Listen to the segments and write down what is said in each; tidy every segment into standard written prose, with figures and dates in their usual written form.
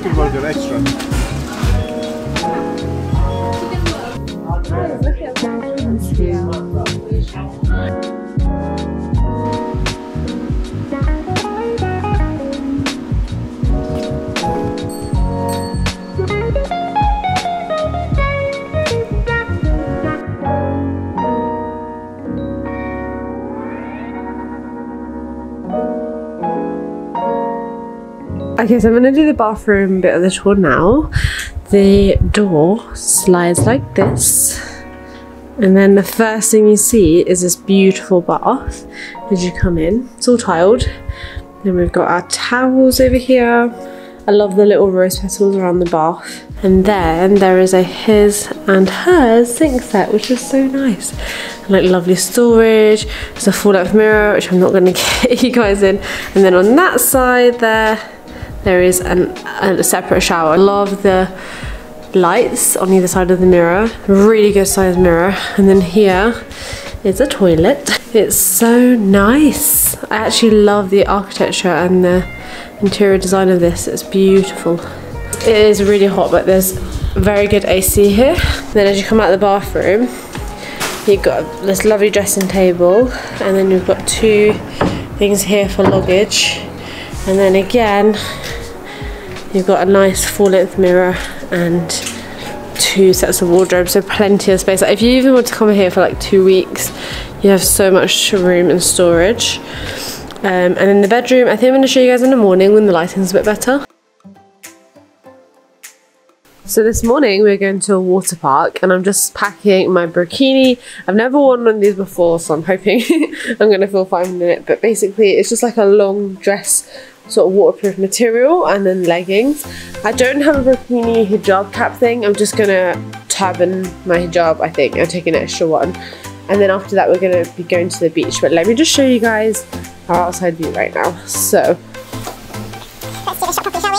chicken burger extra. Okay, so I'm going to do the bathroom bit of the tour now. The door slides like this, and then the first thing you see is this beautiful bath as you come in. It's all tiled. Then we've got our towels over here. I love the little rose petals around the bath. And then there is a his and hers sink set, which is so nice. And like lovely storage. There's a full-length mirror, which I'm not going to get you guys in. And then on that side there is a separate shower. I love the lights on either side of the mirror. Really good sized mirror. And then here is a toilet. It's so nice. I actually love the architecture and the interior design of this. It's beautiful. It is really hot, but there's very good AC here. Then as you come out of the bathroom, you've got this lovely dressing table, and then you've got two things here for luggage. And then again, you've got a nice full-length mirror and two sets of wardrobes, so plenty of space. Like if you even want to come here for like 2 weeks, you have so much room and storage. And in the bedroom, I think I'm going to show you guys in the morning when the lighting's a bit better. So this morning we're going to a water park, and I'm just packing my burkini. I've never worn one of these before, so I'm hoping I'm going to feel fine in it. But basically it's just like a long dress, sort of waterproof material, and then leggings. I don't have a burkini hijab cap thing. I'm just going to turban my hijab, I think. I'll take an extra one. And then after that we're going to be going to the beach. But let me just show you guys our outside view right now. So let's do the shop properly, shall we?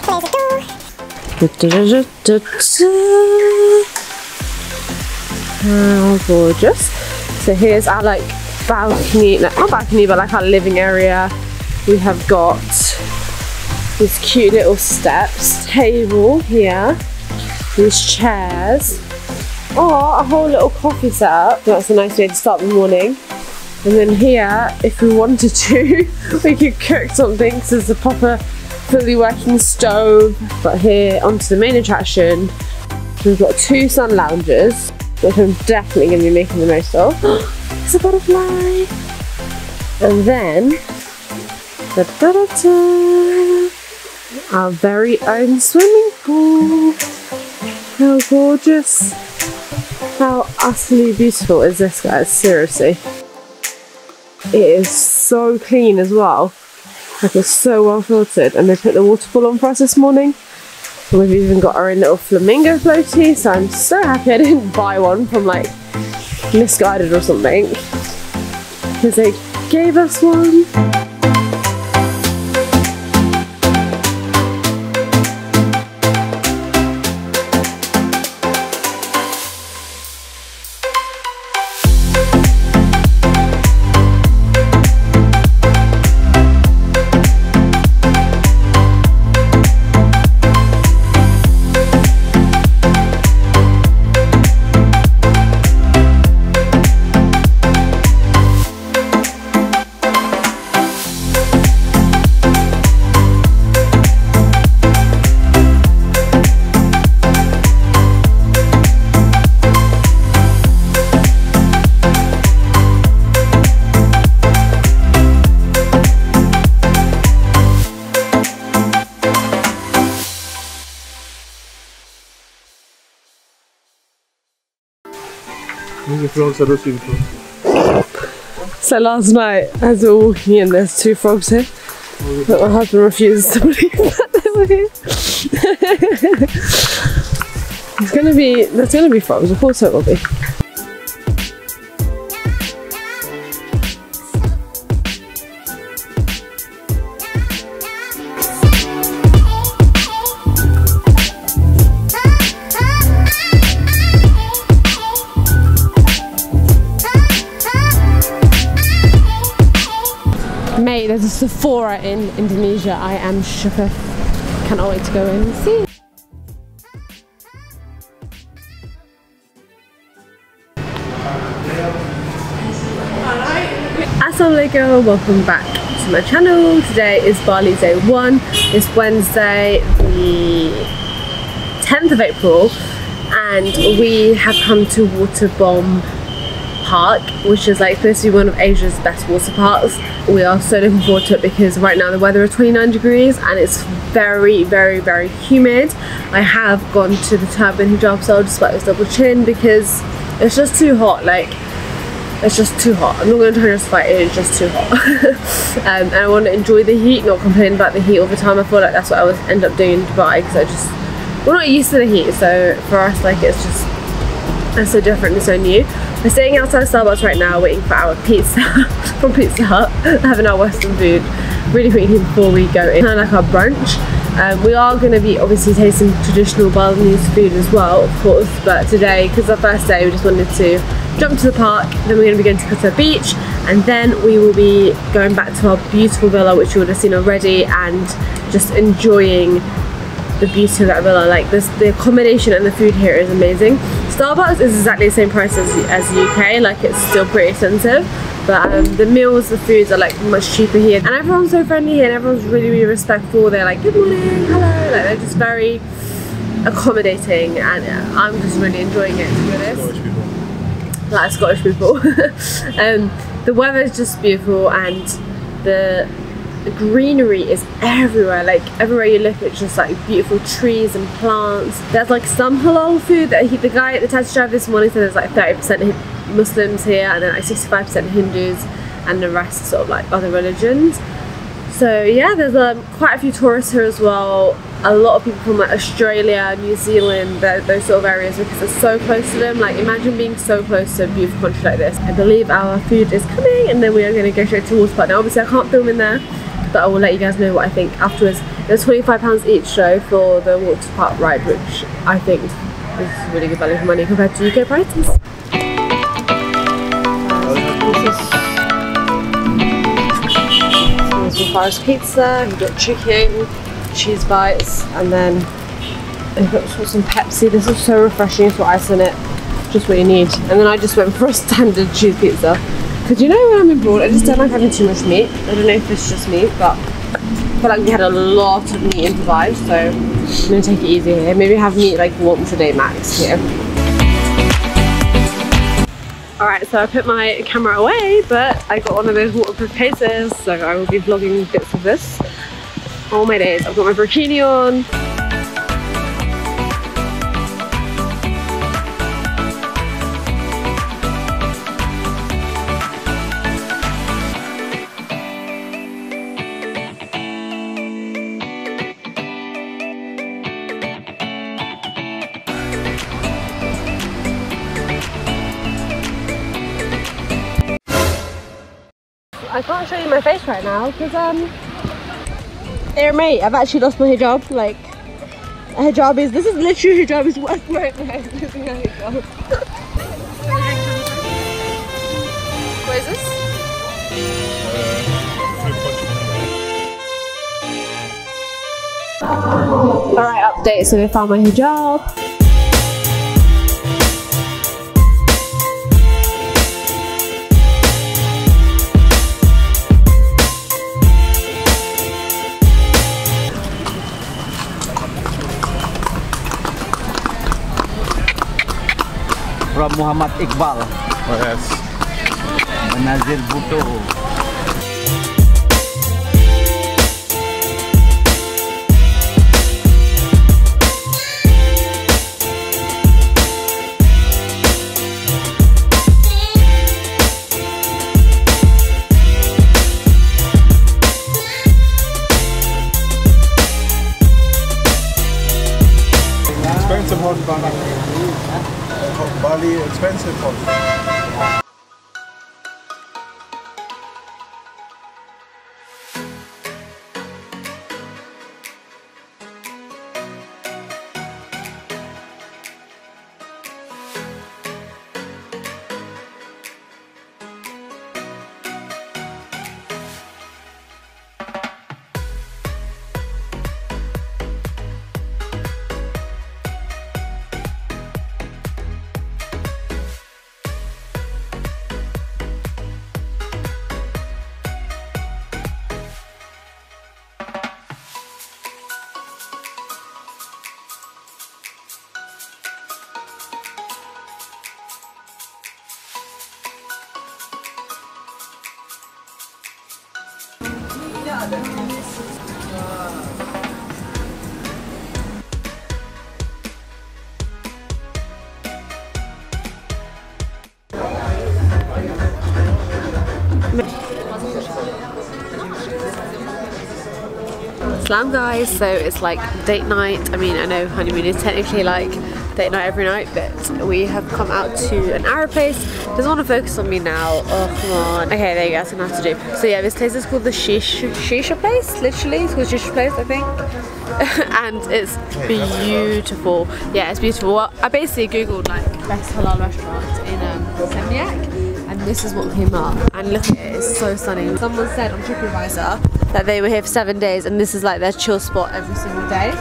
Close the door. How gorgeous. So here's our like balcony, not balcony, but like our living area. We have got these cute little steps, table here, these chairs. Oh, a whole little coffee setup. That's a nice way to start the morning. And then here, if we wanted to, we could cook something, because there's a proper fully working stove. But here, onto the main attraction, we've got two sun lounges, which I'm definitely going to be making the most of. There's a butterfly. And then, our very own swimming pool. How gorgeous. How utterly beautiful is this, guys? Seriously. It is so clean as well. Like, it's so well filtered, and they put the waterfall on for us this morning. And we've even got our own little flamingo floaty, so I'm so happy I didn't buy one from like Misguided or something, because they gave us one. The frogs are looking for. So last night, as we were walking in, there's two frogs here. But my husband refuses to believe that they were here. There's gonna be frogs, of course it will be. Mate, there's a Sephora in Indonesia. I am shook. Cannot wait to go in and see. Assalamualaikum, welcome back to my channel. Today is Bali day 1. It's Wednesday the 10th of April and we have come to Waterbom Park, which is like supposed to be one of Asia's best water parks. We are so looking forward to it because right now the weather is 29 degrees and it's very humid. I have gone to the turban hijab style despite this double chin because it's just too hot. Like, it's just too hot. I'm not going to try to justify it, it's just too hot. And I want to enjoy the heat, not complain about the heat all the time. I feel like that's what I would end up doing in Dubai because we're not used to the heat, so for us like it's so different and so new. We're sitting outside Starbucks right now waiting for our pizza from Pizza Hut, having our Western food really quickly before we go in, kind of like our brunch. We are going to be obviously tasting traditional Balinese food as well, of course, but today, because it's our first day, we just wanted to jump to the park, then we're going to be going to Kuta Beach, and then we will be going back to our beautiful villa, which you would have seen already, and just enjoying the beauty of that villa. Like the accommodation and the food here is amazing. Starbucks is exactly the same price as the UK, like it's still pretty expensive, but the meals, the foods are like much cheaper here, and everyone's so friendly here and everyone's really respectful. They're like, good morning, hello, like they're just very accommodating, and I'm just really enjoying it, to be honest. Like Scottish people. The weather is just beautiful and the greenery is everywhere. Like everywhere you look, it's just like beautiful trees and plants. There's like some halal food that the guy at the taxi driver this morning said there's like 30% Muslims here and then like 65% Hindus and the rest sort of like other religions. So yeah, there's quite a few tourists here as well. A lot of people from like Australia, New Zealand, those sort of areas, because it's so close to them. Like imagine being so close to a beautiful country like this. I believe our food is coming and then we are going to go straight to the water park. Now obviously I can't film in there, but I will let you guys know what I think afterwards. There's £25 each though for the water park ride, which I think is really good value for money compared to UK prices. Some Forest pizza, you've got chicken, cheese bites, and then you've got some Pepsi. This is so refreshing, it's got ice in it, just what you need. And then I just went for a standard cheese pizza because you know when I'm abroad I just don't like having too much meat. I don't know if it's just me, but I feel like we had a lot of meat in Dubai, so I'm going to take it easy here. Maybe have meat like once a day max here. Alright, so I put my camera away, but I got one of those waterproof cases, so I will be vlogging bits of this all my days. I've got my burkini on. I can't show you my face right now because dear mate, I've actually lost my hijab. Like a hijab is, this is literally hijab is worth my losing a hijab. What is this? Alright, update, so we found my hijab. From Muhammad Iqbal. Oh, yes. Manazil Bhutto. Expensive horse Bali, expensive horse. Salam guys, so it's like date night. I mean, I know honeymoon is technically like date night every night, but we have come out to an Arab place. Doesn't want to focus on me now. Oh, come on. Okay, there you go, that's what I have to do. So yeah, this place is called the Shisha place, literally. It's called Shisha place, I think. And it's beautiful. Yeah, it's beautiful. Well, I basically googled like best halal restaurants in Seminyak, and this is what came up. And look at it, it's so stunning. Someone said on TripAdvisor that they were here for 7 days, and this is like their chill spot every single day.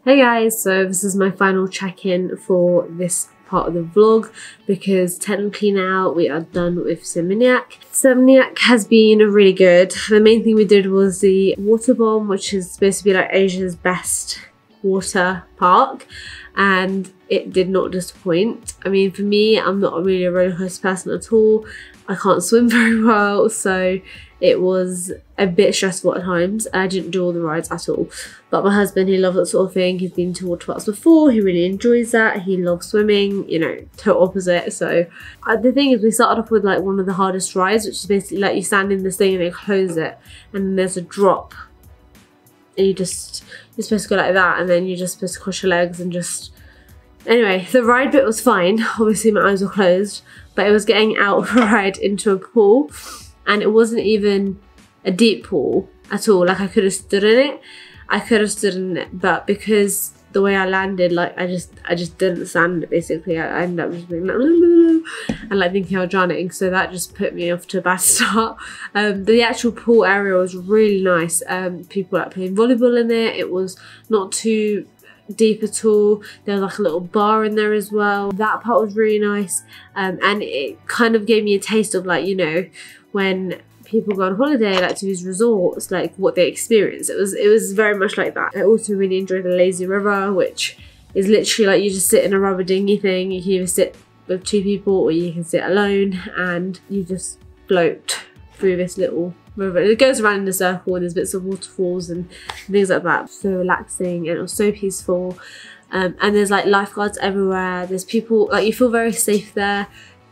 Hey guys, so this is my final check-in for this part of the vlog, because technically now we are done with Seminyak. Seminyak has been really good. The main thing we did was the waterbom, which is supposed to be like Asia's best water park, and it did not disappoint. I mean, for me, I'm not really a roller coaster person at all. I can't swim very well, so it was a bit stressful at times. I didn't do all the rides at all. But my husband, he loves that sort of thing. He's been to water parks before. He really enjoys that. He loves swimming, you know, total opposite. So the thing is, we started off with like one of the hardest rides, which is basically like you stand in this thing and they close it, and then there's a drop. And you're supposed to go like that, and then you're just supposed to cross your legs and just... Anyway, the ride bit was fine. Obviously my eyes were closed, but it was getting out of a ride into a pool, and it wasn't even a deep pool at all. Like I could have stood in it. But because the way I landed, like I just didn't stand it basically. I ended up just being like and like thinking I was drowning, so that just put me off to a bad start. The actual pool area was really nice. People like playing volleyball in it. It was not too deep at all. There was like a little bar in there as well. That part was really nice, and it kind of gave me a taste of, like, you know, when people go on holiday, like to these resorts, like what they experience. It was very much like that. I also really enjoyed the lazy river, which is literally like you just sit in a rubber dinghy thing. You can either sit with 2 people or you can sit alone, and you just float through this little river. It goes around in a circle, and there's bits of waterfalls and things like that. So relaxing, and it was so peaceful. And there's like lifeguards everywhere. There's people, like you feel very safe there.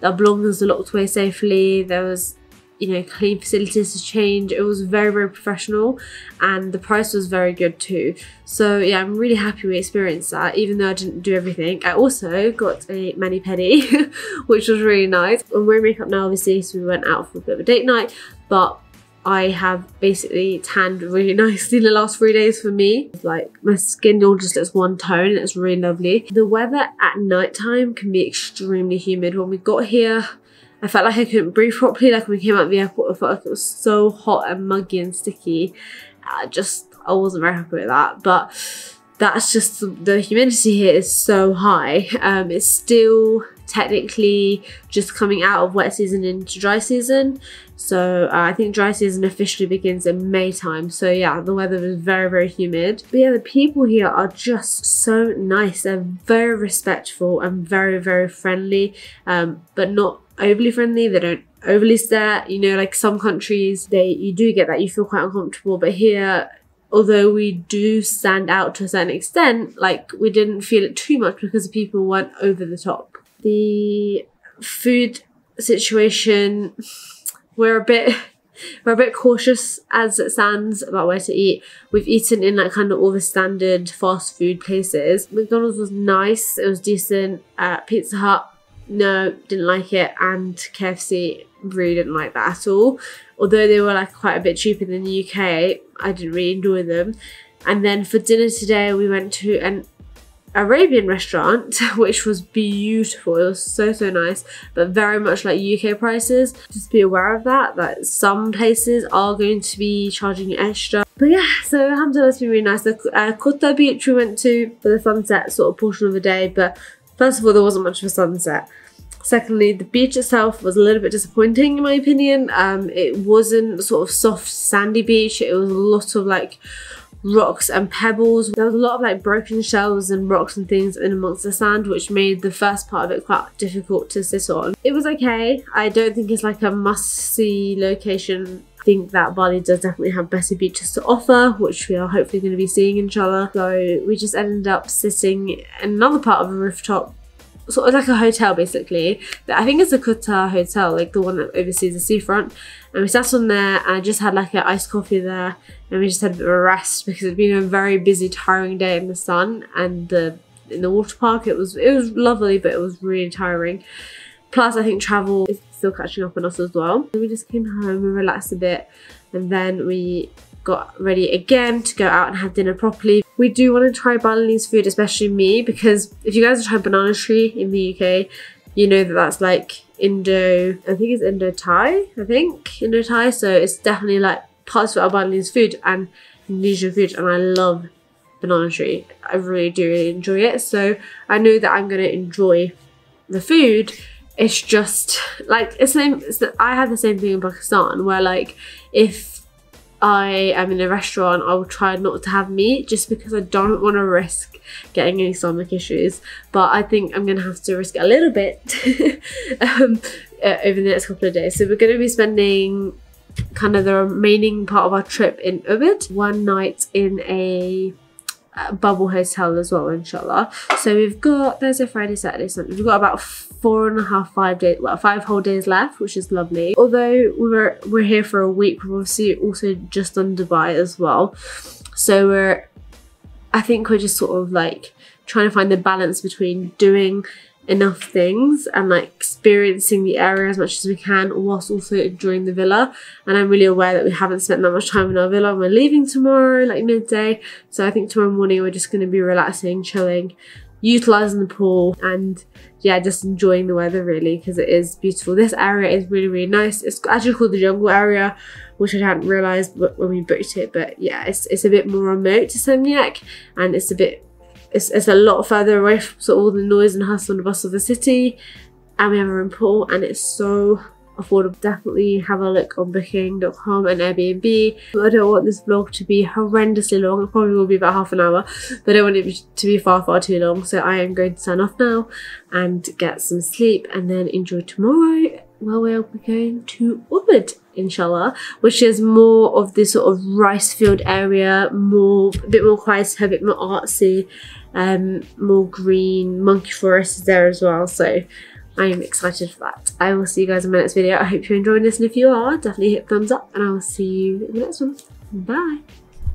Our belongings are locked away safely. There was, you know, clean facilities to change. It was very, very professional, and the price was very good too. So yeah, I'm really happy we experienced that, even though I didn't do everything. I also got a mani-pedi, which was really nice. I'm wearing makeup now, obviously, so we went out for a bit of a date night, but I have basically tanned really nicely in the last 3 days for me. Like my skin all just looks one tone, and it's really lovely. The weather at night time can be extremely humid. When we got here, I felt like I couldn't breathe properly. Like when we came out of the airport, I felt like it was so hot and muggy and sticky. I wasn't very happy with that, but that's just, the humidity here is so high. It's still technically just coming out of wet season into dry season. So I think dry season officially begins in May time. So yeah, the weather was very, very humid. But yeah, the people here are just so nice. They're very respectful and very, very friendly, but not overly friendly. They don't overly stare. You know, like some countries, you do get that. You feel quite uncomfortable. But here, although we do stand out to a certain extent, like we didn't feel it too much because the people weren't over the top. The food situation, we're a bit cautious as it stands about where to eat. We've eaten in like kind of all the standard fast food places. McDonald's was nice, it was decent. Pizza Hut, no, didn't like it, and KFC, really didn't like that at all. Although they were like quite a bit cheaper than the UK, I didn't really enjoy them. And then for dinner today, we went to an Arabian restaurant, which was beautiful. It was so, so nice, but very much like UK prices. Just be aware of that some places are going to be charging you extra. But yeah, so alhamdulillah, it's been really nice. The Kota beach we went to for the sunset sort of portion of the day, but first of all, there wasn't much of a sunset. Secondly, the beach itself was a little bit disappointing in my opinion. It wasn't sort of soft sandy beach. It was a lot of like rocks and pebbles. There was a lot of like broken shells and rocks and things in amongst the sand, which made the first part of it quite difficult to sit on. It was okay. I don't think it's like a must-see location think that Bali does definitely have better beaches to offer, which we are hopefully going to be seeing inshallah. So we just ended up sitting in another part of a rooftop, sort of like a hotel basically. I think it's a Kuta hotel, like the one that oversees the seafront. And we sat on there and I just had like an iced coffee there, and we just had a bit of a rest because it's been a very busy, tiring day in the sun and in the water park. It was lovely, but it was really tiring. Plus I think travel is still catching up on us as well. And we just came home and relaxed a bit, and then we got ready again to go out and have dinner properly. We do want to try Balinese food, especially me, because if you guys have tried banana tree in the UK, you know that that's like I think it's Indo-Thai, Indo-Thai, so it's definitely like parts of our Balinese food and Indonesian food, and I love banana tree. I really enjoy it, so I know that I'm going to enjoy the food. It's just like I had the same thing in Pakistan, where like if I am in a restaurant, I will try not to have meat just because I don't want to risk getting any stomach issues. But I think I'm going to have to risk it a little bit over the next couple of days. So we're going to be spending kind of the remaining part of our trip in Ubud, one night in a bubble hotel as well, inshallah. So we've got Thursday, Friday, Saturday, Sunday. We've got about 5 days, well, 5 whole days left, which is lovely. Although we're here for a week, we've obviously also just done Dubai as well. So I think we're just sort of like trying to find the balance between doing enough things and like experiencing the area as much as we can whilst also enjoying the villa. And I'm really aware that we haven't spent that much time in our villa. We're leaving tomorrow, like midday. So I think tomorrow morning we're just going to be relaxing, chilling, utilising the pool, and yeah, just enjoying the weather really, because it is beautiful. This area is really nice. It's actually called the jungle area, which I hadn't realised when we booked it, but yeah, it's a bit more remote to Seminyak, and it's a lot further away from sort of all the noise and hustle and bustle of the city, and we have our own pool, and it's so affordable. Definitely have a look on booking.com and Airbnb. I don't want this vlog to be horrendously long. It probably will be about half an hour, but I don't want it to be far too long. So I am going to sign off now and get some sleep, and then enjoy tomorrow. Well, we'll be going to Ubud, inshallah, which is more of this sort of rice field area, a bit more quieter, a bit more artsy, more green. Monkey forest is there as well, so I am excited for that. I will see you guys in my next video. I hope you're enjoying this, and if you are, definitely hit thumbs up, and I will see you in the next one. Bye.